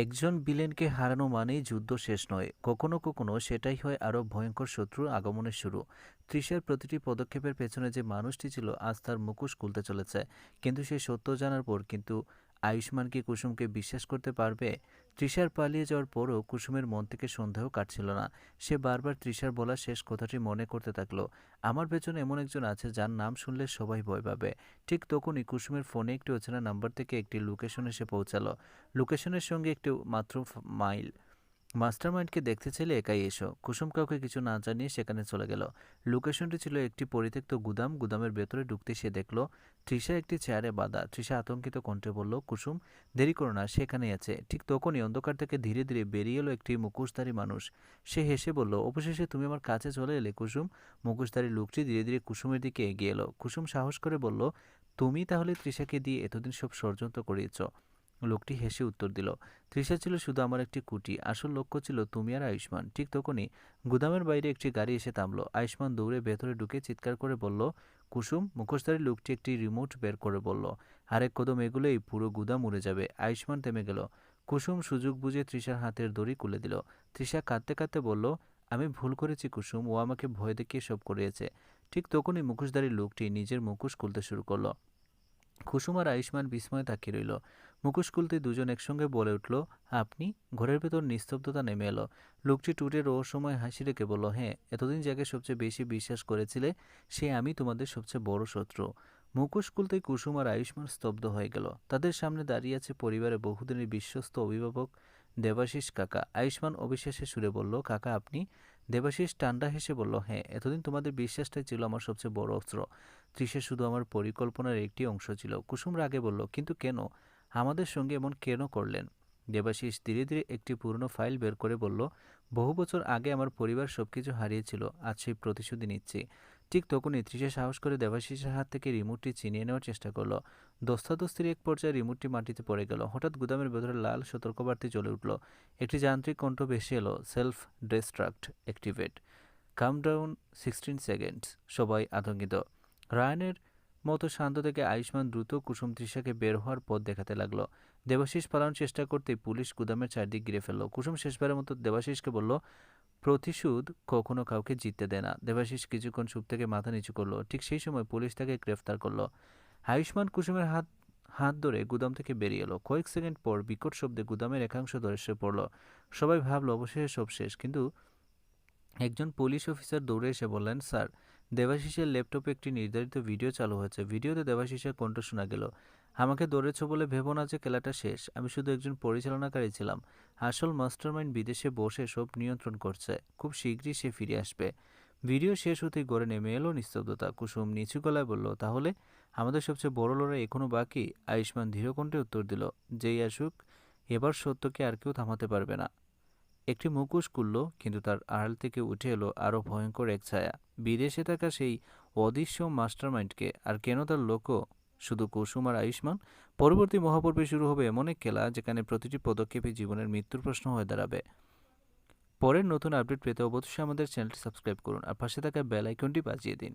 একজন ভিলেনকে হারানো মানেই যুদ্ধ শেষ নয়, কখনো কখনো সেটাই হয় আরও ভয়ঙ্কর শত্রুর আগমনের শুরু। তৃষার প্রতিটি পদক্ষেপের পেছনে যে মানুষটি ছিল আজ তার মুখোশ খুলতে চলেছে, কিন্তু সে সত্য জানার পর কিন্তু আয়ুষ্মান কি কুসুমকে বিশ্বাস করতে পারবে? তৃষার পালিয়ে যাওয়ার পরও কুসুমের মন থেকে সন্দেহ কাটছিল না। সে বারবার তৃষার বলা শেষ কথাটি মনে করতে থাকলো, আমার পেছনে এমন একজন আছে যার নাম শুনলে সবাই ভয় পাবে। ঠিক তখনই কুসুমের ফোনে একটি অচেনা নাম্বার থেকে একটি লোকেশন এসে পৌঁছালো। লোকেশনের সঙ্গে একটু মাত্র মাইল। মাস্টারমাইন্ডকে দেখতে চাইলে একাই এসো। কুসুম কাউকে কিছু না জানিয়ে সেখানে চলে গেল। লোকেশনটি ছিল একটি পরিত্যক্ত গুদাম। গুদামের ভেতরে ঢুকতে সে দেখলো তৃষা একটি চেয়ারে বাঁধা। তৃষা আতঙ্কিত কণ্ঠে বলল, কুসুম, দেরি করো না, সেখানেই আছে। ঠিক তখনই অন্ধকার থেকে ধীরে ধীরে বেরিয়ে এলো একটি মুখোশধারী মানুষ। সে হেসে বলল, অবশেষে তুমি আমার কাছে চলে এলে কুসুম। মুখোশধারী লোকটি ধীরে ধীরে কুসুমের দিকে এগিয়ে এলো। কুসুম সাহস করে বলল, তুমি তাহলে তৃষাকে দিয়ে এতদিন সব ষড়যন্ত্র করিয়েছ? লোকটি হেসে উত্তর দিল, তৃষা ছিল শুধু আমার একটি কুটি, আসল লক্ষ্য ছিল তুমি আর আয়ুষ্মান। ঠিক তখনই গুদামের বাইরে একটি গাড়ি এসে থামলো। আয়ুষ্মান দৌড়ে ভেতরে ঢুকে চিৎকার করে বলল, কুসুম। মুখোশধারী লোকটি একটি রিমোট বের করে বলল, আরেক কদম এগুলোই পুরো গুদাম উড়ে যাবে। আয়ুষ্মান থেমে গেল। কুসুম সুযোগ বুঝে তৃষার হাতের দড়ি খুলে দিল। তৃষা কাঁদতে কাঁদতে বলল, আমি ভুল করেছি কুসুম, ও আমাকে ভয় দেখিয়ে সব করিয়েছে। ঠিক তখনই মুখোশধারী লোকটি নিজের মুখোশ খুলতে শুরু করলো। কুসুম আর আয়ুষ্মান বিস্ময়ে তাকিয়ে রইল। মুখোশ খুলতে দুজন একসঙ্গে বলে উঠল, আপনি? ঘরের ভেতর নিস্তব্ধতা নেমে এলো। লোকটি টুটে রহস্যময় হাসি রেখে বলল, হ্যাঁ, এতদিন যাকে সবচেয়ে বেশি বিশ্বাস করেছিলে সে আমি, তোমাদের সবচেয়ে বড় শত্রু। মুখোশ খুলতেই কুসুম আর আয়ুষ্মান স্তব্ধ হয়ে গেল। তাদের সামনে দাঁড়িয়ে আছে পরিবারের বহুদিনের বিশ্বস্ত অভিভাবক দেবাশিস কাকা। আয়ুষ্মান অবিশ্বাসের সুরে বলল, কাকা আপনি? দেবাশিস ঠান্ডা হেসে বলল, হ্যাঁ, এতদিন তোমাদের বিশ্বাসটাই ছিল আমার সবচেয়ে বড় অস্ত্র। তৃষা শুধু আমার পরিকল্পনার একটি অংশ ছিল। কুসুম রাগে বলল, কিন্তু কেন? আমাদের সঙ্গে এমন কেন করলেন? দেবাশিস ধীরে ধীরে একটি পুরনো ফাইল বের করে বলল, বহু বছর আগে আমার পরিবার সবকিছু হারিয়েছিল, আজ সেই প্রতিশোধী নিচ্ছি। ঠিক তখনই তৃষা সাহস করে দেবাশিসের হাত থেকে রিমোটটি ছিনিয়ে নেওয়ার চেষ্টা করলো। ধস্তাধস্তির এক পর্যায়ে রিমোটটি মাটিতে পড়ে গেল। হঠাৎ গুদামের ভেতরে লাল সতর্কবার্তা জ্বলে উঠল। একটি যান্ত্রিক কণ্ঠ ভেসে এলো, self distract activate, countdown 16 seconds. সবাই আতঙ্কিত। রায়ানের মতো শান্ত থেকে আয়ুষ্মান দ্রুত কুসুম তৃষাকে বের হওয়ার পথ দেখাতে লাগলো। দেবাশিস পালানোর চেষ্টা করতেই পুলিশ গুদামের চারদিক ঘিরে ফেললো। কুসুম শেষবারের মতো দেবাশিসকে বলল, প্রতিশোধ কখনো কাউকে জিততে দেয় না। দেবাশিস কিছুক্ষণ চুপ থেকে মাথা নিচু করলো। ঠিক সেই সময় পুলিশ তাকে গ্রেফতার করলো। আয়ুষ্মান কুসুমের হাত হাত ধরে গুদাম থেকে বেরিয়ে এলো। কয়েক সেকেন্ড পর বিকট শব্দে গুদামের একাংশ ধসে পড়ল। সবাই ভাবলো অবশেষে সব শেষ, কিন্তু একজন পুলিশ অফিসার দৌড়ে এসে বললেন, স্যার, দেবাশিসের ল্যাপটপে একটি নির্ধারিত ভিডিও চালু হয়েছে। ভিডিওতে দেবাশিসের কণ্ঠ শোনা গেল, আমাকে ধরেছ বলে ভেবো না যে খেলাটা শেষ। আমি শুধু একজন পরিচালনাকারী ছিলাম। আসল মাস্টারমাইন্ড বিদেশে বসে সব নিয়ন্ত্রণ করছে। খুব শীঘ্রই সে ফিরে আসবে। ভিডিও শেষ হতেই গড়ে নেমে এলো নিস্তব্ধতা। কুসুম নিচু গলায় বলল, তাহলে আমাদের সবচেয়ে বড় লড়াই এখনো বাকি? আয়ুষ্মান ধীর কণ্ঠে উত্তর দিল, যেই আসুক, এবার সত্যকে আর কেউ থামাতে পারবে না। একটি মুখোশ খুলল, কিন্তু তার আড়াল থেকে উঠে এলো আরও ভয়ঙ্কর এক ছায়া। বিদেশে থাকা সেই অদৃশ্য মাস্টারমাইন্ডকে। আর কেন তার লক্ষ্য শুধু কুসুম আর আয়ুষ্মান? পরবর্তী মহাপর্বে শুরু হবে এমন এক খেলা যেখানে প্রতিটি পদক্ষেপই জীবনের মৃত্যুর প্রশ্ন হয়ে দাঁড়াবে। পরের নতুন আপডেট পেতে অবশ্যই আমাদের চ্যানেলটি সাবস্ক্রাইব করুন আর পাশে থাকা বেল আইকনটি বাজিয়ে দিন।